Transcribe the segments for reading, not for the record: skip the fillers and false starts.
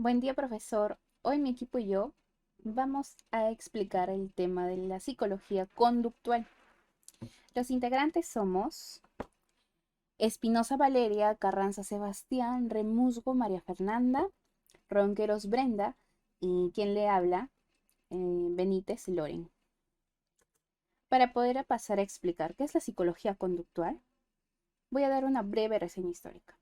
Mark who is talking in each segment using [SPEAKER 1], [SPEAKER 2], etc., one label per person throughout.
[SPEAKER 1] Buen día, profesor. Hoy mi equipo y yo vamos a explicar el tema de la psicología conductual. Los integrantes somos Espinosa Valeria, Carranza Sebastián, Remusgo María Fernanda, Ronqueros Brenda y quien le habla, Benítez Loren. Para poder pasar a explicar qué es la psicología conductual, voy a dar una breve reseña histórica.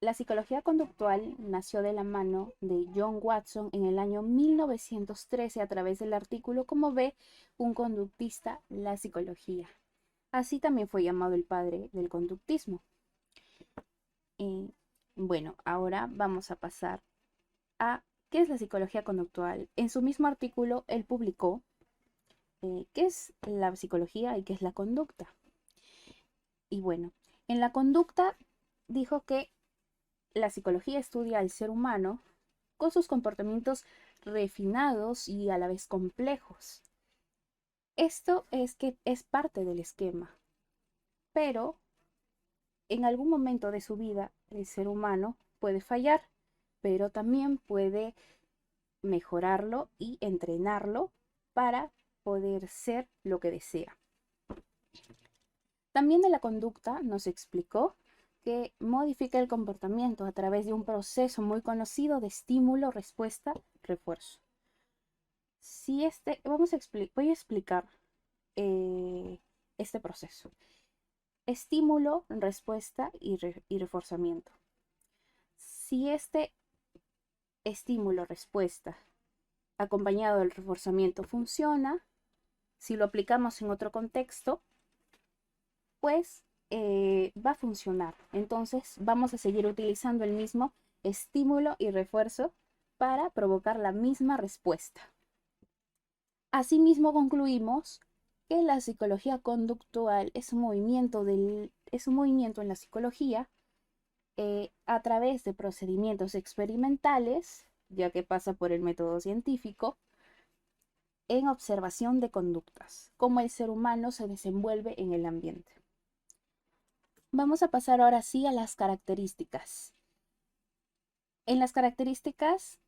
[SPEAKER 1] La psicología conductual nació de la mano de John Watson en el año 1913 a través del artículo "Cómo ve un conductista la psicología". Así también fue llamado el padre del conductismo. Y bueno, ahora vamos a pasar a qué es la psicología conductual. En su mismo artículo, él publicó qué es la psicología y qué es la conducta. Y bueno, en la conducta dijo que la psicología estudia al ser humano con sus comportamientos refinados y a la vez complejos. Esto es que es parte del esquema, pero en algún momento de su vida el ser humano puede fallar, pero también puede mejorarlo y entrenarlo para poder ser lo que desea. También de la conducta nos explicó que modifica el comportamiento a través de un proceso muy conocido de estímulo, respuesta, refuerzo. Si voy a explicar eh, este proceso. Estímulo, respuesta y reforzamiento. Si este estímulo, respuesta, acompañado del reforzamiento funciona, si lo aplicamos en otro contexto, pues va a funcionar. Entonces vamos a seguir utilizando el mismo estímulo y refuerzo para provocar la misma respuesta. Asimismo, concluimos que la psicología conductual es un movimiento en la psicología a través de procedimientos experimentales, ya que pasa por el método científico, en observación de conductas, cómo el ser humano se desenvuelve en el ambiente. Vamos a pasar ahora sí a las características. En las características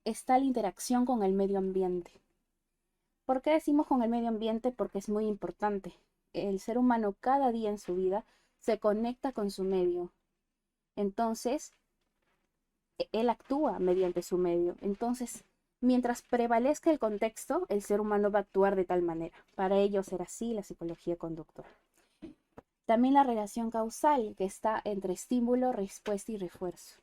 [SPEAKER 1] está la interacción con el medio ambiente. ¿Por qué decimos con el medio ambiente? Porque es muy importante. El ser humano cada día en su vida se conecta con su medio. Entonces, él actúa mediante su medio. Entonces, mientras prevalezca el contexto, el ser humano va a actuar de tal manera. Para ello será así la psicología conductual. También la relación causal que está entre estímulo, respuesta y refuerzo.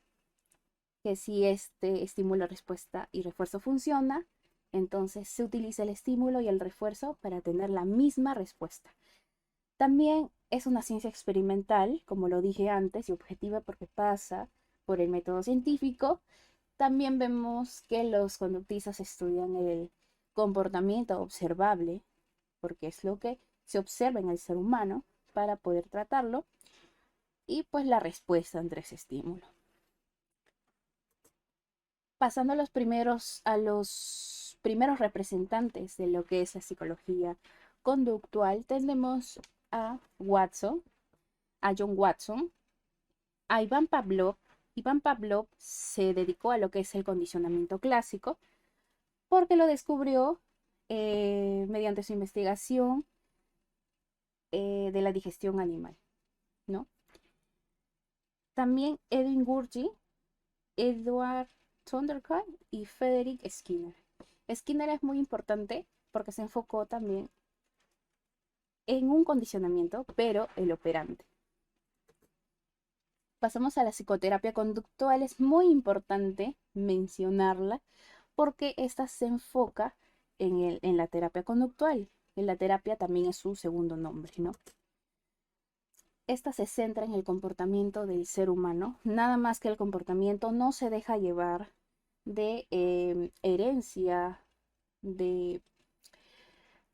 [SPEAKER 1] Que si este estímulo, respuesta y refuerzo funciona, entonces se utiliza el estímulo y el refuerzo para tener la misma respuesta. También es una ciencia experimental, como lo dije antes, y objetiva porque pasa por el método científico. También vemos que los conductistas estudian el comportamiento observable, porque es lo que se observa en el ser humano para poder tratarlo, y pues la respuesta ante ese estímulo. Pasando a los primeros representantes de lo que es la psicología conductual, tenemos a Watson, a John Watson, a Iván Pavlov. Iván Pavlov se dedicó a lo que es el condicionamiento clásico porque lo descubrió mediante su investigación de la digestión animal, ¿no? También Edwin Gurdjieff, Edward Thundercott y Frederick Skinner. Skinner es muy importante porque se enfocó también en un condicionamiento, pero el operante. Pasamos a la psicoterapia conductual. Es muy importante mencionarla porque esta se enfoca en la terapia conductual. En la terapia también es su segundo nombre, ¿no? Esta se centra en el comportamiento del ser humano, nada más que el comportamiento no se deja llevar de herencia, de,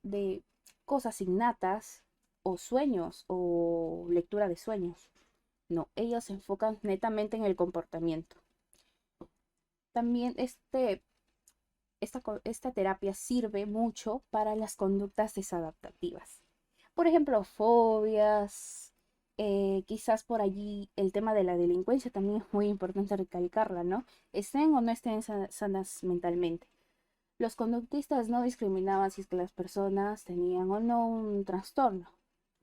[SPEAKER 1] de cosas innatas o sueños o lectura de sueños. No, ellos se enfocan netamente en el comportamiento. También esta terapia sirve mucho para las conductas desadaptativas. Por ejemplo, fobias, Quizás por allí el tema de la delincuencia también es muy importante recalcarla, ¿no? Estén o no estén sanas mentalmente. Los conductistas no discriminaban si es que las personas tenían o no un trastorno.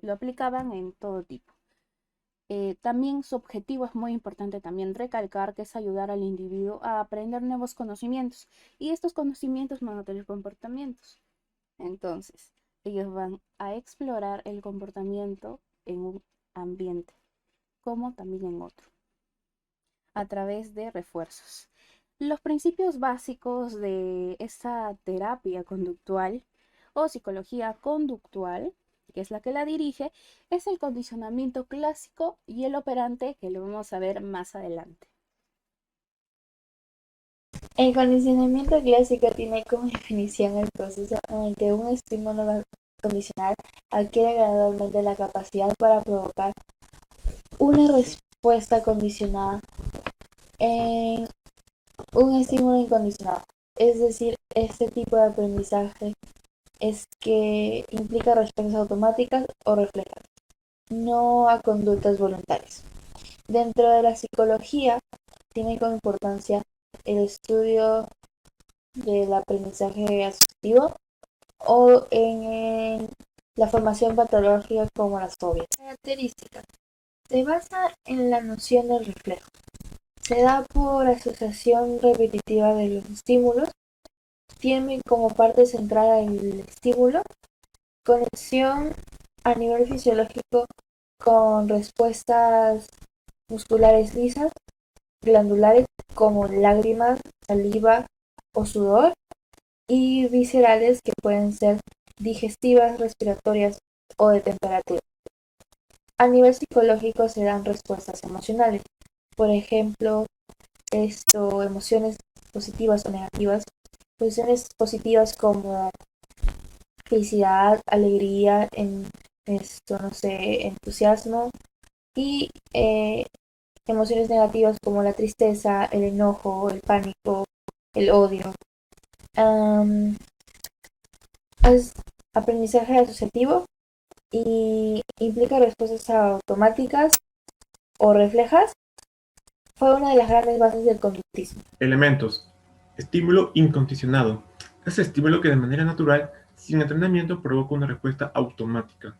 [SPEAKER 1] Lo aplicaban en todo tipo. También su objetivo es muy importante también recalcar que es ayudar al individuo a aprender nuevos conocimientos y estos conocimientos van a tener comportamientos. Entonces, ellos van a explorar el comportamiento en un ambiente como también en otro, a través de refuerzos. Los principios básicos de esta terapia conductual o psicología conductual, que es la que la dirige, es el condicionamiento clásico y el operante, que lo vamos a ver más adelante.
[SPEAKER 2] El condicionamiento clásico tiene como definición el proceso en el que un estímulo condicional adquiere gradualmente la capacidad para provocar una respuesta condicionada en un estímulo incondicionado. Es decir, este tipo de aprendizaje es que implica respuestas automáticas o reflejas, no a conductas voluntarias. Dentro de la psicología tiene como importancia el estudio del aprendizaje asociativo o en la formación patológica como las fobias. Características. Se basa en la noción del reflejo. Se da por asociación repetitiva de los estímulos. Tiene como parte central el estímulo, conexión a nivel fisiológico con respuestas musculares lisas, glandulares como lágrimas, saliva o sudor, y viscerales que pueden ser digestivas, respiratorias o de temperatura. A nivel psicológico se dan respuestas emocionales, por ejemplo, emociones positivas o negativas, emociones positivas como felicidad, alegría, no sé, entusiasmo, y emociones negativas como la tristeza, el enojo, el pánico, el odio. Um, Aprendizaje asociativo y implica respuestas automáticas o reflejas. Fue una de las grandes bases del conductismo.
[SPEAKER 3] Elementos. Estímulo incondicionado. Es estímulo que de manera natural, sin entrenamiento, provoca una respuesta automática.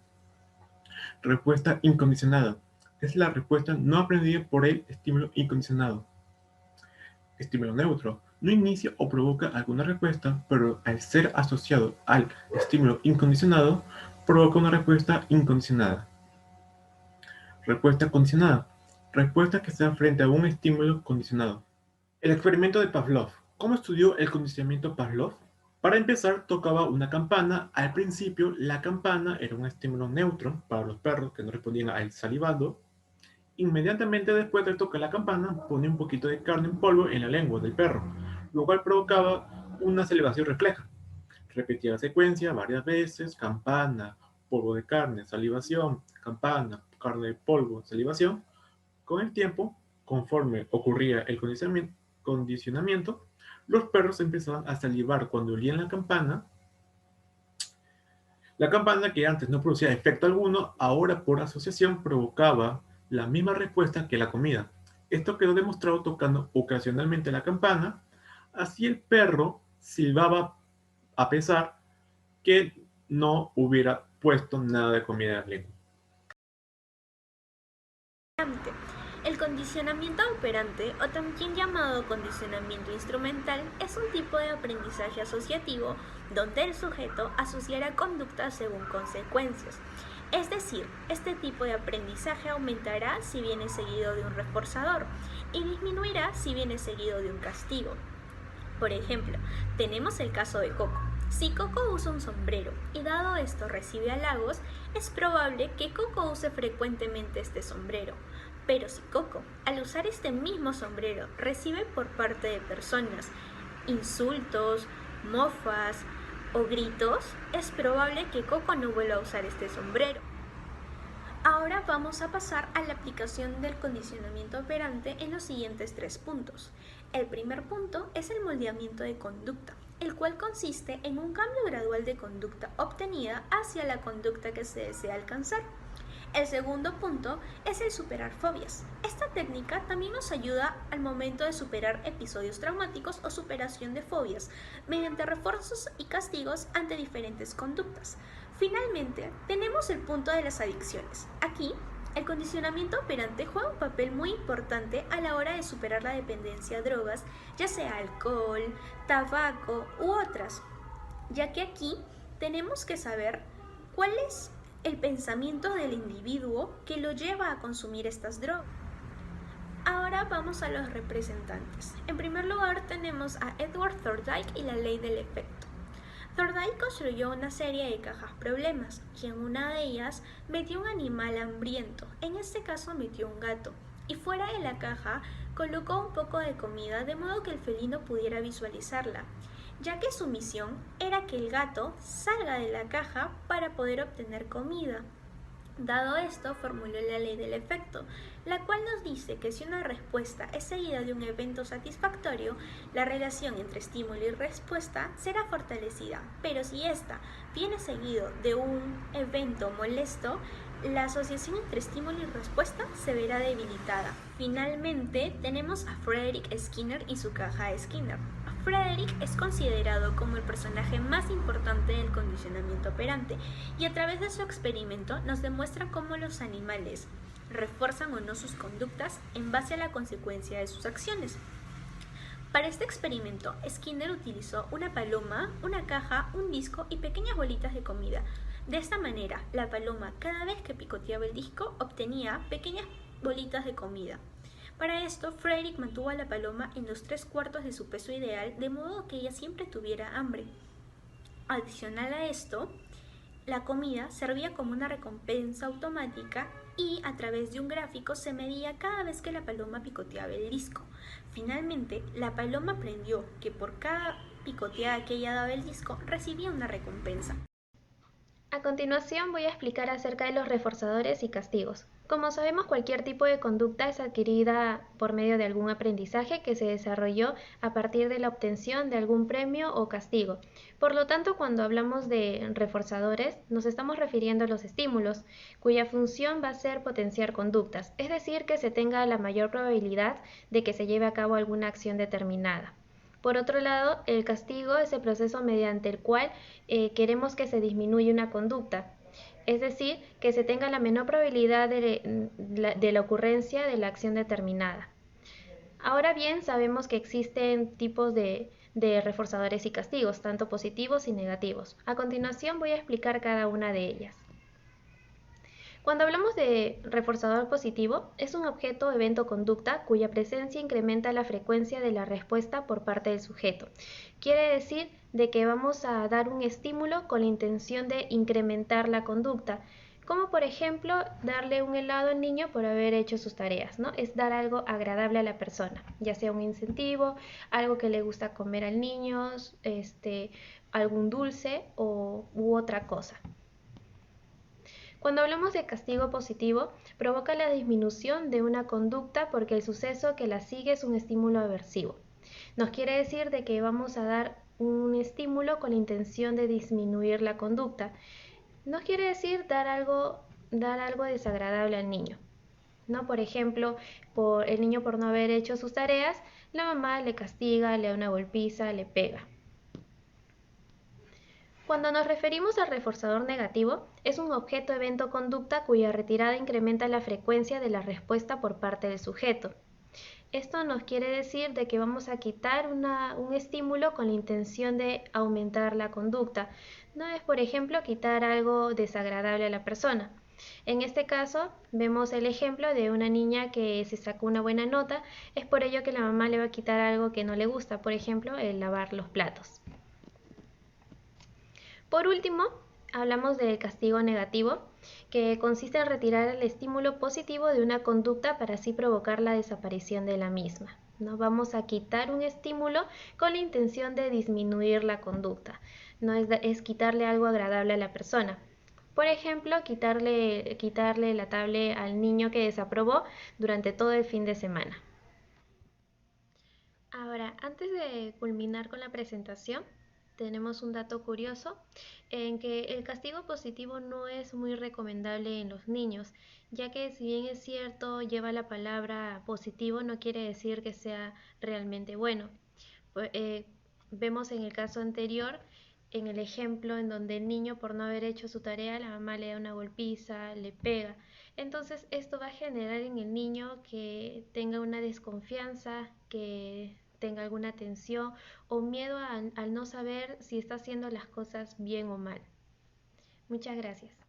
[SPEAKER 3] Respuesta incondicionada. Es la respuesta no aprendida por el estímulo incondicionado. Estímulo neutro. No inicia o provoca alguna respuesta, pero al ser asociado al estímulo incondicionado, provoca una respuesta incondicionada. Respuesta condicionada. Respuesta que se da frente a un estímulo condicionado. El experimento de Pavlov. ¿Cómo estudió el condicionamiento Pavlov? Para empezar, tocaba una campana. Al principio, la campana era un estímulo neutro para los perros que no respondían al salivado. Inmediatamente después de tocar la campana, ponía un poquito de carne en polvo en la lengua del perro, lo cual provocaba una salivación refleja. Repetía la secuencia varias veces: campana, polvo de carne, salivación, campana, carne de polvo, salivación. Con el tiempo, conforme ocurría el condicionamiento, los perros empezaban a salivar cuando olían la campana. La campana, que antes no producía efecto alguno, ahora por asociación provocaba la misma respuesta que la comida. Esto quedó demostrado tocando ocasionalmente la campana. Así el perro silbaba a pesar que no hubiera puesto nada de comida en la lengua.
[SPEAKER 4] El condicionamiento operante, o también llamado condicionamiento instrumental, es un tipo de aprendizaje asociativo donde el sujeto asociará conductas según consecuencias. Es decir, este tipo de aprendizaje aumentará si viene seguido de un reforzador y disminuirá si viene seguido de un castigo. Por ejemplo, tenemos el caso de Coco. Si Coco usa un sombrero y dado esto recibe halagos, es probable que Coco use frecuentemente este sombrero. Pero si Coco, al usar este mismo sombrero, recibe por parte de personas insultos, mofas o gritos, es probable que Coco no vuelva a usar este sombrero. Ahora vamos a pasar a la aplicación del condicionamiento operante en los siguientes 3 puntos. El primer punto es el moldeamiento de conducta, el cual consiste en un cambio gradual de conducta obtenida hacia la conducta que se desea alcanzar. El segundo punto es el superar fobias. Esta técnica también nos ayuda al momento de superar episodios traumáticos o superación de fobias mediante refuerzos y castigos ante diferentes conductas. Finalmente, tenemos el punto de las adicciones. Aquí, el condicionamiento operante juega un papel muy importante a la hora de superar la dependencia a drogas, ya sea alcohol, tabaco u otras, ya que aquí tenemos que saber cuál es el pensamiento del individuo que lo lleva a consumir estas drogas. Ahora vamos a los representantes. En primer lugar tenemos a Edward Thorndike y la ley del efecto. Thorndike construyó una serie de cajas problemas, y en una de ellas metió un animal hambriento, en este caso metió un gato, y fuera de la caja colocó un poco de comida de modo que el felino pudiera visualizarla, ya que su misión era que el gato salga de la caja para poder obtener comida. Dado esto, formuló la ley del efecto, la cual nos dice que si una respuesta es seguida de un evento satisfactorio, la relación entre estímulo y respuesta será fortalecida, pero si ésta viene seguido de un evento molesto, la asociación entre estímulo y respuesta se verá debilitada. Finalmente, tenemos a Frederick Skinner y su caja de Skinner. Frederick es considerado como el personaje más importante del condicionamiento operante y a través de su experimento nos demuestra cómo los animales refuerzan o no sus conductas en base a la consecuencia de sus acciones. Para este experimento, Skinner utilizó una paloma, una caja, un disco y pequeñas bolitas de comida. De esta manera, la paloma cada vez que picoteaba el disco obtenía pequeñas bolitas de comida. Para esto, Frederick mantuvo a la paloma en los 3/4 de su peso ideal, de modo que ella siempre tuviera hambre. Adicional a esto, la comida servía como una recompensa automática y a través de un gráfico se medía cada vez que la paloma picoteaba el disco. Finalmente, la paloma aprendió que por cada picoteada que ella daba el disco, recibía una recompensa.
[SPEAKER 5] A continuación voy a explicar acerca de los reforzadores y castigos. Como sabemos, cualquier tipo de conducta es adquirida por medio de algún aprendizaje que se desarrolló a partir de la obtención de algún premio o castigo. Por lo tanto, cuando hablamos de reforzadores, nos estamos refiriendo a los estímulos, cuya función va a ser potenciar conductas, es decir, que se tenga la mayor probabilidad de que se lleve a cabo alguna acción determinada. Por otro lado, el castigo es el proceso mediante el cual queremos que se disminuya una conducta, es decir, que se tenga la menor probabilidad de la ocurrencia de la acción determinada. Ahora bien, sabemos que existen tipos de reforzadores y castigos, tanto positivos y negativos. A continuación voy a explicar cada una de ellas. Cuando hablamos de reforzador positivo, es un objeto, evento, conducta cuya presencia incrementa la frecuencia de la respuesta por parte del sujeto. Quiere decir de que vamos a dar un estímulo con la intención de incrementar la conducta, como por ejemplo darle un helado al niño por haber hecho sus tareas, ¿no? Es dar algo agradable a la persona, ya sea un incentivo, algo que le gusta comer al niño, algún dulce u otra cosa. Cuando hablamos de castigo positivo, provoca la disminución de una conducta porque el suceso que la sigue es un estímulo aversivo. Nos quiere decir de que vamos a dar un estímulo con la intención de disminuir la conducta. Nos quiere decir dar algo desagradable al niño, ¿no? Por ejemplo, el niño por no haber hecho sus tareas, la mamá le castiga, le da una golpiza, le pega. Cuando nos referimos al reforzador negativo, es un objeto, evento, conducta cuya retirada incrementa la frecuencia de la respuesta por parte del sujeto. Esto nos quiere decir de que vamos a quitar un estímulo con la intención de aumentar la conducta. No es, por ejemplo, quitar algo desagradable a la persona. En este caso, vemos el ejemplo de una niña que se sacó una buena nota, es por ello que la mamá le va a quitar algo que no le gusta, por ejemplo, el lavar los platos. Por último, hablamos del castigo negativo, que consiste en retirar el estímulo positivo de una conducta para así provocar la desaparición de la misma. ¿No? Vamos a quitar un estímulo con la intención de disminuir la conducta. No es quitarle algo agradable a la persona. Por ejemplo, quitarle la tablet al niño que desaprobó durante todo el fin de semana. Ahora, antes de culminar con la presentación, tenemos un dato curioso en que el castigo positivo no es muy recomendable en los niños, ya que si bien es cierto, lleva la palabra positivo, no quiere decir que sea realmente bueno. Pues, vemos en el caso anterior, en el ejemplo en donde el niño por no haber hecho su tarea, la mamá le da una golpiza, le pega. Entonces esto va a generar en el niño que tenga una desconfianza, que tenga alguna tensión o miedo al no saber si está haciendo las cosas bien o mal. Muchas gracias.